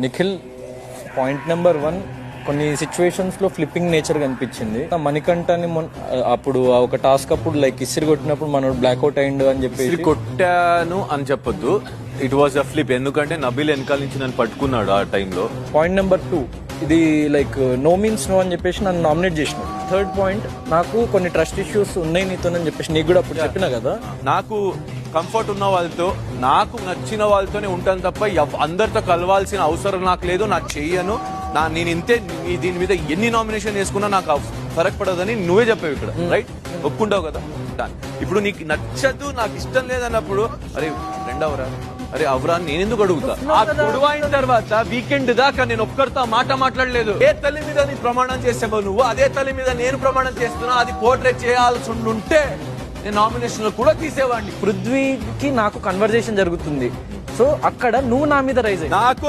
Nikhil point number 1 కొన్ని situations లో flipping nature కనిపించింది. మణికంఠని అప్పుడు ఒక టాస్క్ అప్పుడు లైక్ ఇసిరి కొట్టినప్పుడు మనోడు బ్లాక్అవుట్ అయ్యిండు అని చెప్పి కొట్టాను అని చెప్పొద్దు, ఇట్ వాజ్ అ ఫ్లిప్. ఎందుకంటే నబీల్ వెనకాల నుంచి నన్ను పట్టుకున్నాడు ఆ టైంలో. పాయింట్ నెంబర్ 2 ఇది లైక్ నో మీన్స్ నో అని చెప్పేసి నన్ను నామినేట్ చేసిన. థర్డ్ పాయింట్, నాకు కొన్ని ట్రస్ట్ ఇష్యూస్ ఉన్నాయి నీతోనని చెప్పేసి నీకు కూడా అప్పుడు చెప్పినా కదా. నాకు కంఫర్ట్ ఉన్న వాళ్ళతో, నాకు నచ్చిన వాళ్ళతోనే ఉంటాను తప్ప అందరితో కలవాల్సిన అవసరం నాకు లేదు. నాకు చెయ్యను. నేను ఇంతే. దీని మీద ఎన్ని నామినేషన్ వేసుకున్నా నాకు ఫరక్ పడదని నువ్వే చెప్పావు ఇక్కడ, రైట్? ఒప్పుకుంటావు కదా. ఇప్పుడు నీకు నచ్చదు, నాకు ఇష్టం లేదన్నప్పుడు అరే ఫ్రెండ్ అవరా, అరే అవరా నేను ఎందుకు అడుగుతా? ఆ గొడవ అయిన తర్వాత వీకెండ్ దాకా నేను ఒక్కరితో మాట మాట్లాడలేదు. ఏ తల్లి మీద నీ ప్రమాణం చేసావు నువ్వు, అదే తల్లి మీద నేను ప్రమాణం చేస్తున్నా. అది పోర్ట్రేట్ చేయాల్సి ఉంటే నేను నామినేషన్ లో కూడా తీసేవాడిని. పృథ్వీకి నాకు కన్వర్జేషన్ జరుగుతుంది, సో అక్కడ నువ్వు నా మీద రైజ్ నాకు